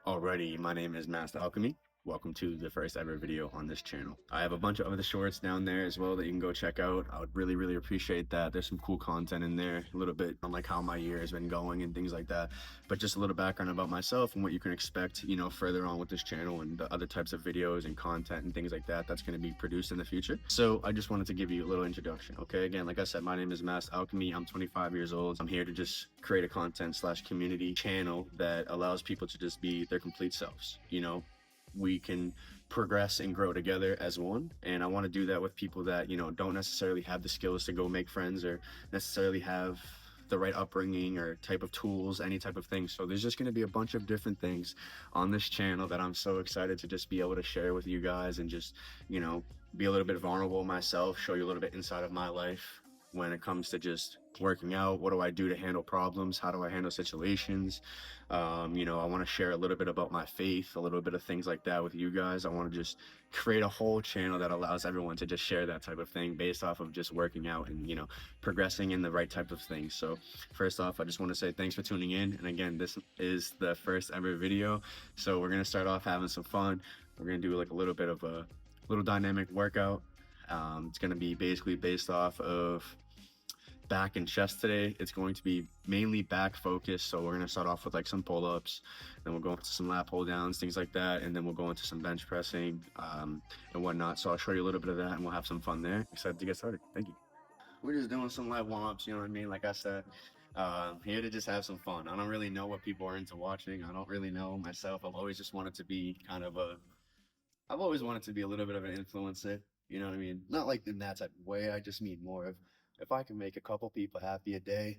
Alrighty, my name is Master Alchemy. Welcome to the first ever video on this channel. I have a bunch of other shorts down there as well that you can go check out. I would really appreciate that. There's some cool content in there, a little bit on like how my year has been going and things like that. But just a little background about myself and what you can expect, further on with this channel and the other types of videos and content and things like that that's going to be produced in the future. So I just wanted to give you a little introduction. Okay, again, like I said, my name is Master Alchemy. I'm 25 years old. I'm here to just create a content / community channel that allows people to just be their complete selves. We can progress and grow together as one, and I want to do that with people that don't necessarily have the skills to go make friends or necessarily have the right upbringing or type of tools, any type of thing. So there's just going to be a bunch of different things on this channel that I'm so excited to just be able to share with you guys and just be a little bit vulnerable myself, show you a little bit inside of my life when it comes to just working out. What do I do to handle problems? How do I handle situations? I want to share a little bit about my faith, a little bit of things like that with you guys. I want to just create a whole channel that allows everyone to just share that type of thing based off of just working out and progressing in the right type of things. So first off, I just want to say thanks for tuning in, and again, this is the first ever video, so we're gonna start off having some fun. We're gonna do like a little bit of a little dynamic workout. It's going to be basically based off of back and chest today. It's going to be mainly back focused, so we're going to start off with like some pull-ups, then we'll go into some lat pull downs, things like that, and then we'll go into some bench pressing and whatnot. So I'll show you a little bit of that and we'll have some fun there. Excited to get started. Thank you. We're just doing some light warm-ups, you know what I mean? Like I said, here to just have some fun. I don't really know what people are into watching. I don't really know myself. I've always just wanted to be I've always wanted to be a little bit of an influencer, you know what I mean? Not like in that type of way. I just mean more of, if I can make a couple people happy a day,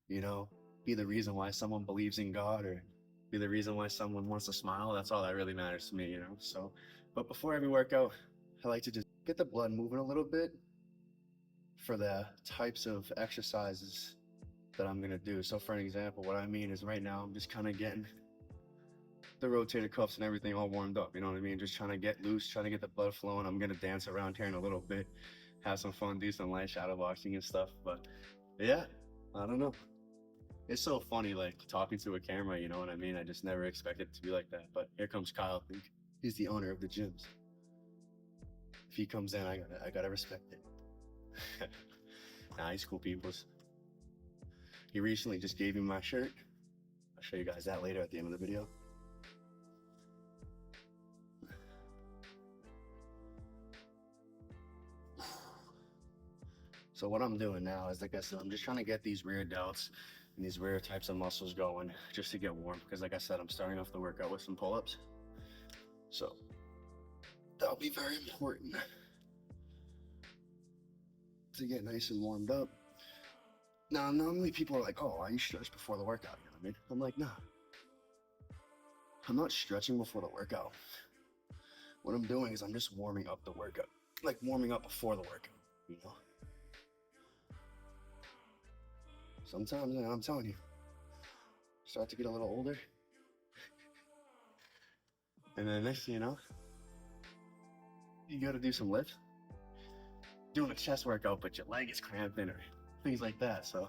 be the reason why someone believes in God or be the reason why someone wants to smile, that's all that really matters to me. So, but before every workout, I like to just get the blood moving a little bit for the types of exercises that I'm gonna do. So for an example, what I mean is right now I'm just kind of getting the rotator cuffs and everything all warmed up, you know what I mean? Just trying to get loose, trying to get the blood flowing. I'm gonna dance around here in a little bit, have some fun, do some light shadow boxing and stuff. But yeah, I don't know. It's so funny like talking to a camera, you know what I mean? I just never expected it to be like that. But here comes Kyle. He's the owner of the gyms. If he comes in, I gotta respect it. Nah, he's cool peoples. He recently just gave me my shirt. I'll show you guys that later at the end of the video. So what I'm doing now is, like I said, I'm just trying to get these rear delts and these rear types of muscles going just to get warm, because like I said, I'm starting off the workout with some pull-ups. So that'll be very important to get nice and warmed up. Now, normally people are like, oh, why you stretch before the workout? You know what I mean? I'm like, nah, I'm not stretching before the workout. What I'm doing is I'm just warming up the workout, like warming up before the workout, Sometimes, I'm telling you, start to get a little older. And then next thing you know, you gotta do some lifts. Doing a chest workout, but your leg is cramping or things like that. So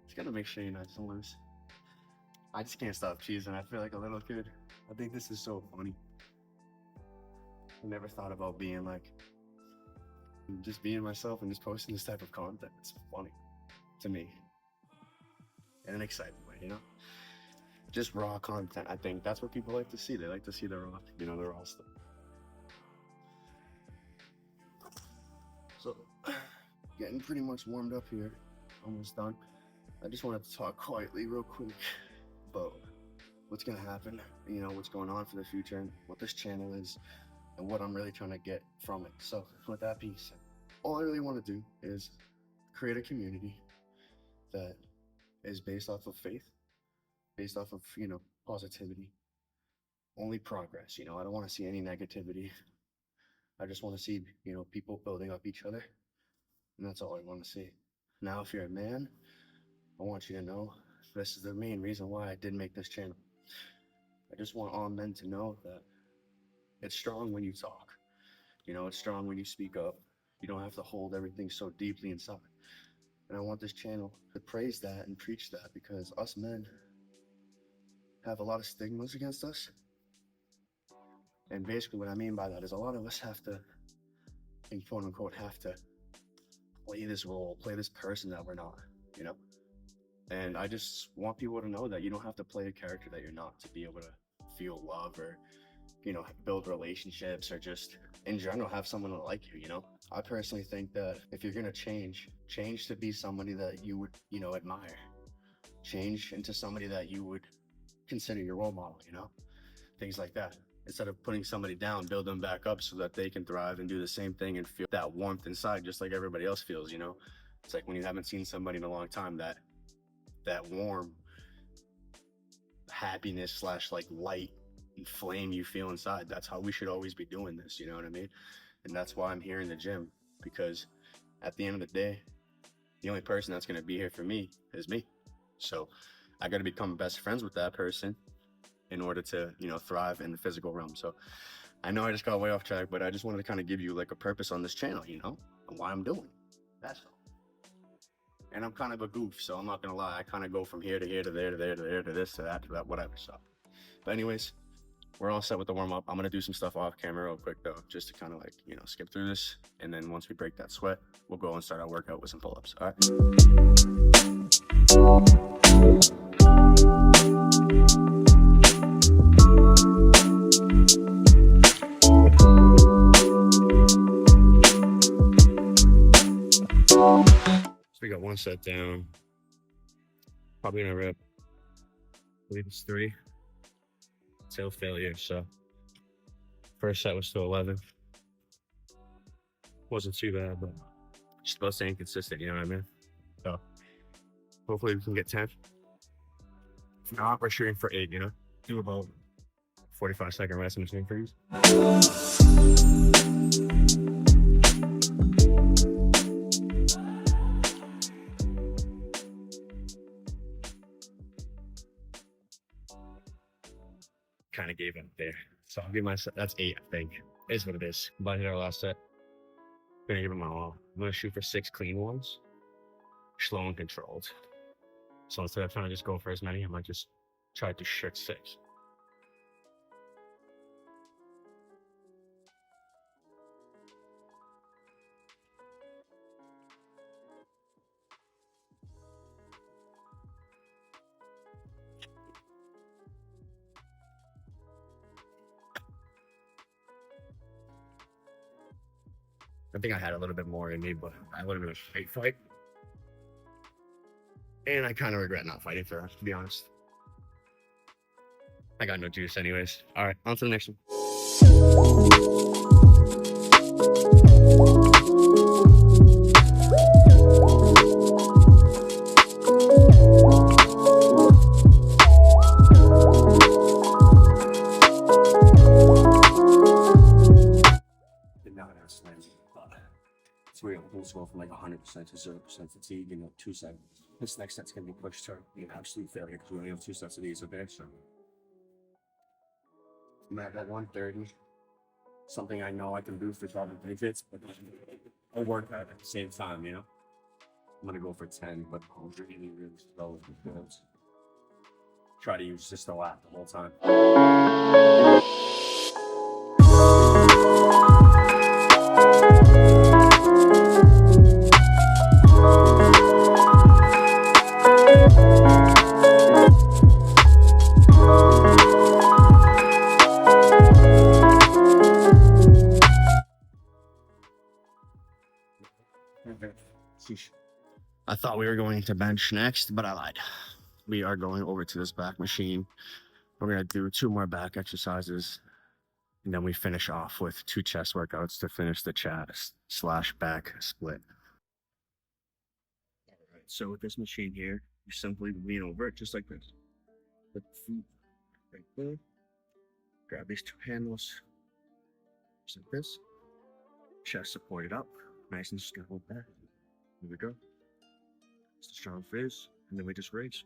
just gotta make sure you're not so loose. I just can't stop cheesing. I feel like a little kid. I think this is so funny. I never thought about being like, just being myself and just posting this type of content. It's funny to me. In an exciting way, Just raw content. I think that's what people like to see. They like to see the raw, the raw stuff. So, getting pretty much warmed up here. Almost done. I just wanted to talk quietly real quick about what's gonna happen, what's going on for the future and what this channel is and what I'm really trying to get from it. So with that being said, all I really want to do is create a community that is based off of faith, based off of, positivity, only progress. I don't want to see any negativity. I just want to see, people building up each other. And that's all I want to see. Now, if you're a man, I want you to know this is the main reason why I did make this channel. I just want all men to know that it's strong when you talk. It's strong when you speak up. You don't have to hold everything so deeply inside. And I want this channel to praise that and preach that, because us men have a lot of stigmas against us. And basically what I mean by that is a lot of us have to, and quote unquote, have to play this role, play this person that we're not, you know? And I just want people to know that you don't have to play a character that you're not to be able to feel love or, you know, build relationships or just in general have someone to like you, you know? I personally think that if you're gonna change to be somebody that you would, you know, admire. Change into somebody that you would consider your role model, you know? Things like that. Instead of putting somebody down, build them back up so that they can thrive and do the same thing and feel that warmth inside just like everybody else feels, you know? It's like when you haven't seen somebody in a long time, that warm happiness slash like light and flame you feel inside. That's how we should always be doing this, you know what I mean? And that's why I'm here in the gym, because at the end of the day, the only person that's going to be here for me is me. So I got to become best friends with that person in order to, you know, thrive in the physical realm. So I know I just got way off track, but I just wanted to kind of give you like a purpose on this channel, you know, and why I'm doing it. That's all. And I'm kind of a goof, so I'm not gonna lie. I kind of go from here to here to there to there to there to this to that, whatever. So, but anyways, we're all set with the warm up. I'm gonna do some stuff off camera real quick though, just to kind of like, you know, skip through this. And then once we break that sweat, we'll go and start our workout with some pull-ups. All right. We got one set down, probably gonna rip, I believe it's 3 till failure. So first set was still 11, wasn't too bad, but just about staying consistent, you know what I mean? So hopefully we can get 10. If not, we're shooting for 8, you know? Do about 45-second rest in between freeze. Kind of gave up there, so I'll give myself, that's 8, I think is what it is. But hit our last set, gonna give it my all. I'm gonna shoot for 6 clean ones, slow and controlled. So instead of trying to just go for as many, I might just try to shoot 6. I think I had a little bit more in me, but I would have been a straight fight. And I kind of regret not fighting for us, to be honest. I got no juice anyways. All right, on to the next one. Did not have slams. So we're going to go from like 100% to 0% fatigue in 2 seconds. This next set's going to be pushed to an absolute failure because we only have 2 sets of these, okay? So I'm at that 130. Something I know I can do for 12 benefits, but I'll work out at the same time, you know? I'm going to go for 10, but I'm really, really slow with the builds. Try to use just the lap the whole time. I thought we were going to bench next, but I lied. We are going over to this back machine. We're going to do 2 more back exercises, and then we finish off with 2 chest workouts to finish the chest / back split. All right, so with this machine here, you simply lean over it just like this. Put the feet right there. Grab these 2 handles, just like this. Chest supported up, nice and strong there. Here we go. It's a strong fizz, and then we just raise.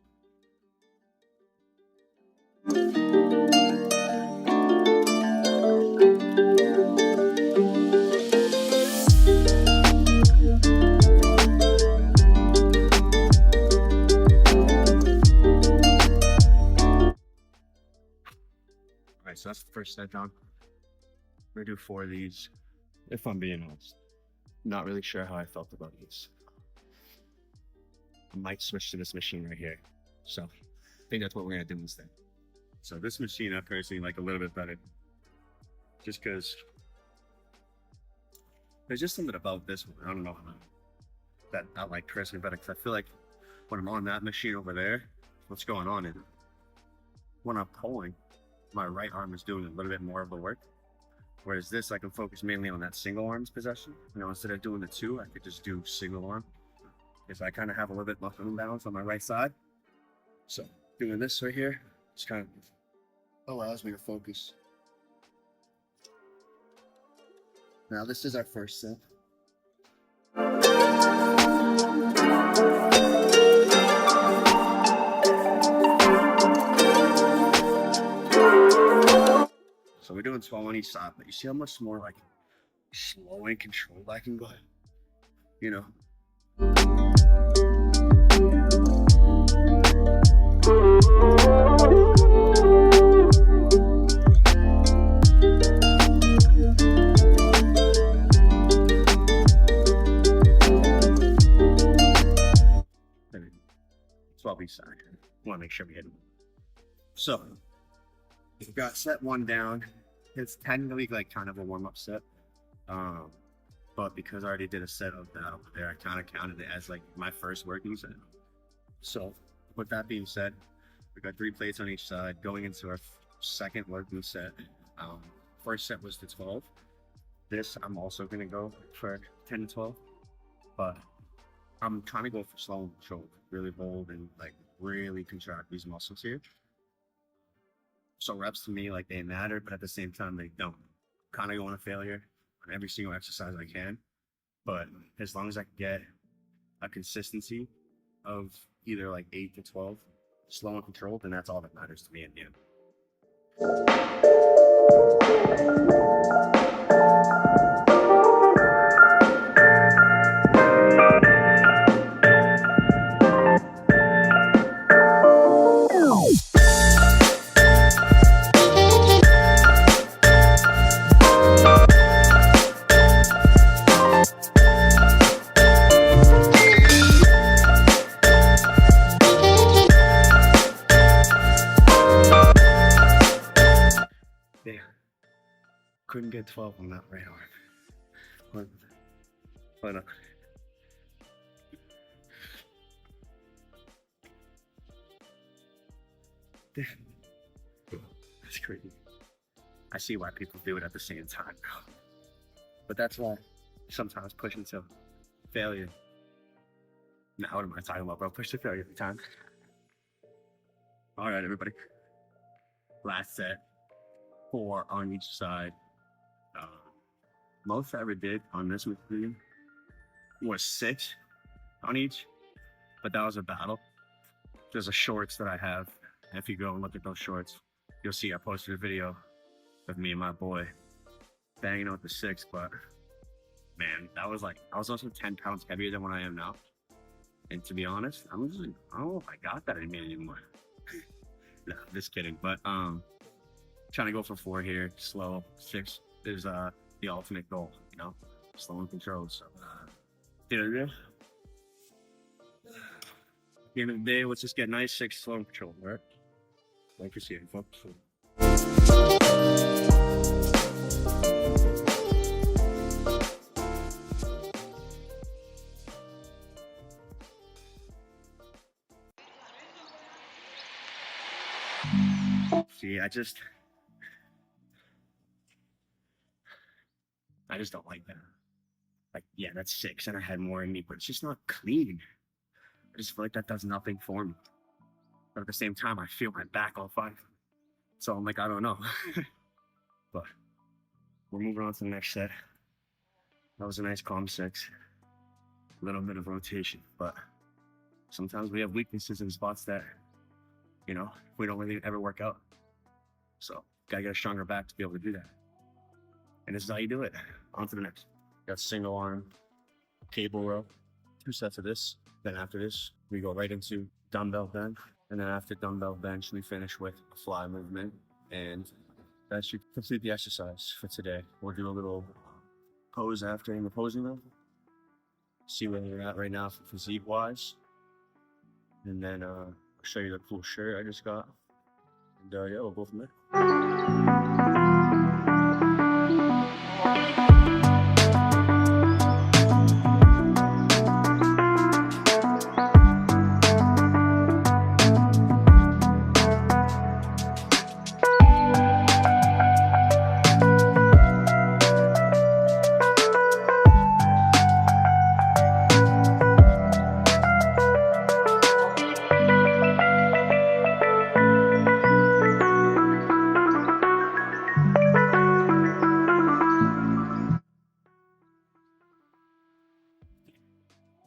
Alright, so that's the first set down. gonna do 4 of these, if I'm being honest. Not really sure how I felt about these. I might switch to this machine right here. So I think that's what we're gonna do instead. So this machine I personally like a little bit better. Just because there's just something about this one. I don't know that I like personally better, because I feel like when I'm on that machine over there, what's going on, and when I'm pulling, my right arm is doing a little bit more of the work. Whereas this, I can focus mainly on that single arm's possession. You know, instead of doing the 2, I could just do single arm. Because I kind of have a little bit more imbalance on my right side. So doing this right here, just kind of allows me to focus. Now this is our first set. So we're doing 12 on each side, but you see how much more like slow and controlled I can go, you know? And 12 each side. Want to make sure we hit them. So we've got set 1 down. It's technically like kind of a warm-up set, but because I already did a set of that over there, I kind of counted it as like my first working set. So with that being said, we got 3 plates on each side going into our second working set. First set was the 12. This I'm also gonna go for 10 to 12, but I'm trying to go for slow and controlled, really bold and like really contract these muscles here. So reps to me, like, they matter, but at the same time they don't. Kind of going to failure on every single exercise I can, but as long as I can get a consistency of either like 8 to 12 slow and controlled, then that's all that matters to me in the end. Couldn't get 12 on that right arm. But that's crazy. I see why people do it at the same time. But that's why sometimes pushing to failure. Now what am I talking about, bro? Push to failure every time. All right, everybody. Last set, 4 on each side. Most I ever did on this machine was 6 on each, but that was a battle. There's a shorts that I have. And if you go and look at those shorts, you'll see I posted a video of me and my boy banging out the 6, but man, that was like, I was also 10 pounds heavier than what I am now. And to be honest, I don't know if I got that in me anymore. No, just kidding. But trying to go for 4 here, slow. 6 is the ultimate goal, you know, slow and controlled. So at the end of the day, let's just get nice 6 slow and controlled, all right? Like you see it, folks. See, I just don't like that. Like, yeah, that's 6 and I had more in me, but it's just not clean. I just feel like that does nothing for me. But at the same time, I feel my back all fine. So I'm like, I don't know. But we're moving on to the next set. That was a nice calm 6. A little bit of rotation, but sometimes we have weaknesses in spots that, you know, we don't really ever work out. So gotta get a stronger back to be able to do that. And this is how you do it. On to the next. Got single arm cable row, 2 sets of this. Then after this, we go right into dumbbell bench. And then after dumbbell bench, we finish with a fly movement and That should complete the exercise for today. We'll do a little pose after in the posing room. See where we're at right now physique wise. And then I'll show you the cool shirt I just got. And yeah, we'll go from there.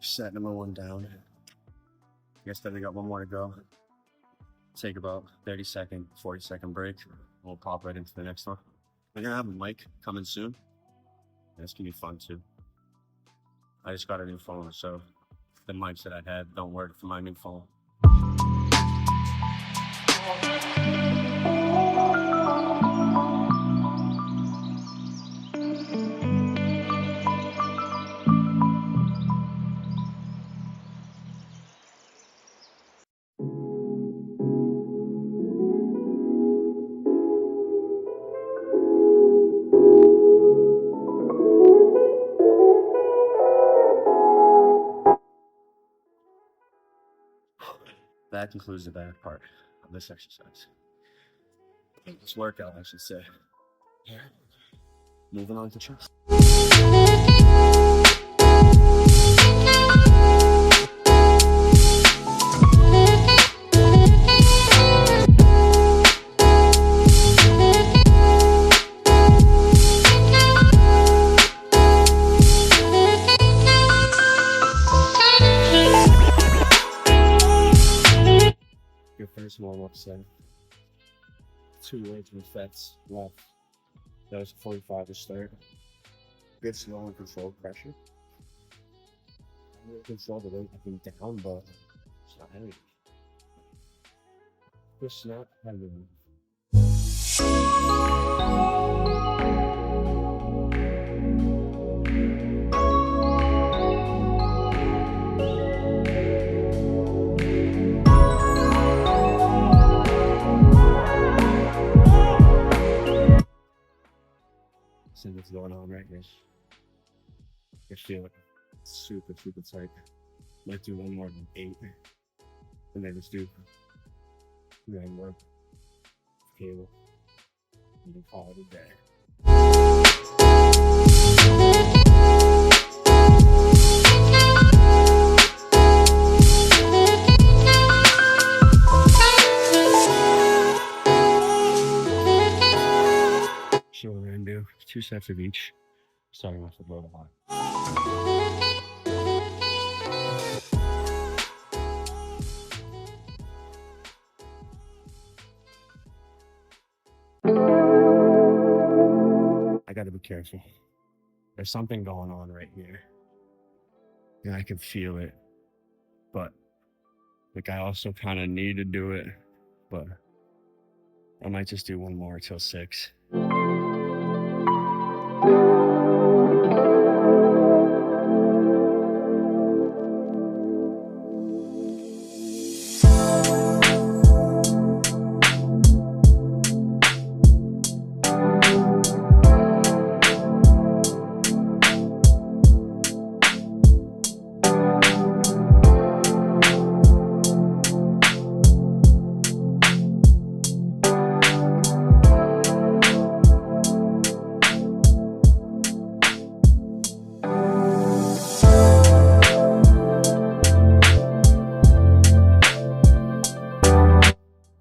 Set number 1 down. I guess that we got one more to go. Take about 30-second, 40-second break. We'll pop right into the next one. We're gonna have a mic coming soon. That's gonna be fun too. I just got a new phone, so the mics that I had don't work for my new phone. That concludes the back part of this exercise. This workout, I should say. Moving on to chest. Your first warm-up set. 2 weights with fats left. That was 45 to start. Good slow and controlled pressure. I really control the weight looking down, but it's not heavy. It's not heavy. See what's going on right here. I feel it super tight. Might do one more than 8. And then just do 9 more cable. And then call it a day. So what we're gonna do 2 sets of each, starting with the low bar. I gotta be careful. There's something going on right here. And I can feel it. But like I also kinda need to do it. But I might just do one more till 6.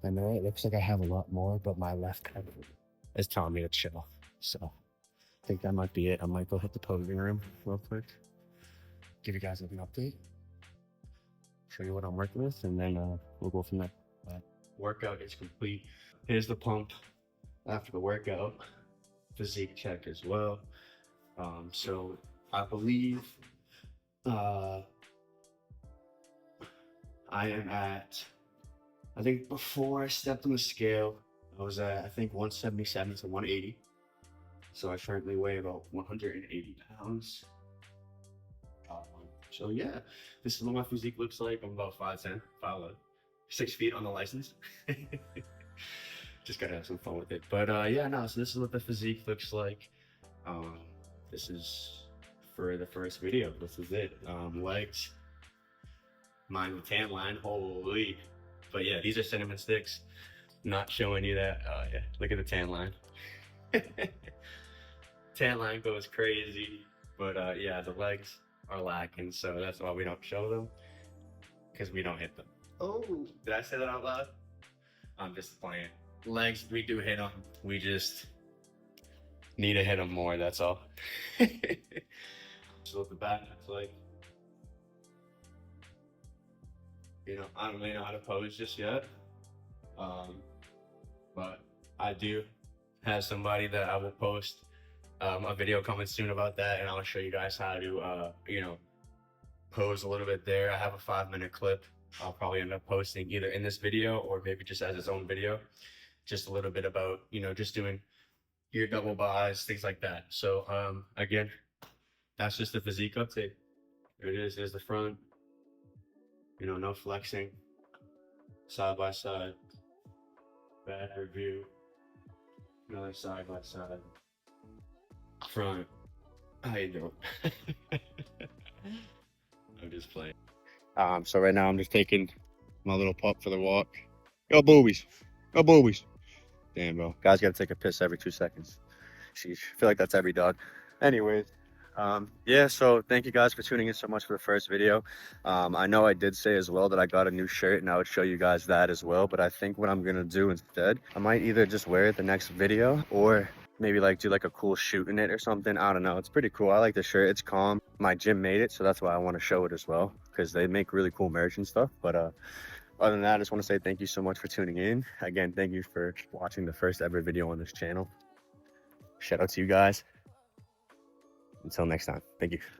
I know it looks like I have a lot more, but my left hand is telling me to chill. So I think that might be it. I might go hit the posing room real quick, give you guys an update, show you what I'm working with, and then we'll go from there. Workout is complete. Here's the pump after the workout. Physique check as well. So I believe I am at, I think before I stepped on the scale, I was at, I think, 177 to 180. So I currently weigh about 180 pounds. So yeah, this is what my physique looks like. I'm about 5'10", 5'11", 6 feet on the license. Just gotta have some fun with it. But yeah, no, so this is what the physique looks like. Um, this is for the first video. This is it. Legs, mine the tan line, holy. But yeah, these are cinnamon sticks. Not showing you that. Yeah, look at the tan line. Tan line goes crazy. But yeah, the legs are lacking, so that's why we don't show them, because we don't hit them. Oh, did I say that out loud? I'm just playing. Legs, we do hit them. We just need to hit them more, that's all. So the back, it's like, you know, I don't really know how to pose just yet. But I do have somebody that I will post a video coming soon about that, and I'll show you guys how to, you know, pose a little bit there. I have a 5-minute clip. I'll probably end up posting either in this video or maybe just as its own video, just a little bit about, you know, just doing your double buys, things like that. So again, that's just the physique update. There it is. There's the front. You know, no flexing. Side by side. Bad review. Another side by side. Front. How you doing? I'm just playing. So right now I'm just taking my little pup for the walk. Go boobies. Go boobies. Damn, bro. Guys gotta take a piss every 2 seconds. Sheesh. I feel like that's every dog. Anyways, yeah, so thank you guys for tuning in so much for the first video. I know I did say as well that I got a new shirt, and I would show you guys that as well, but I think what I'm gonna do instead, I might either just wear it the next video or maybe like do like a cool shoot in it or something. I don't know. It's pretty cool. I like the shirt. It's calm. My gym made it, so that's why I want to show it as well, because they make really cool merch and stuff. But other than that, I just want to say thank you so much for tuning in. Again, thank you for watching the first ever video on this channel. Shout out to you guys. Until next time, thank you.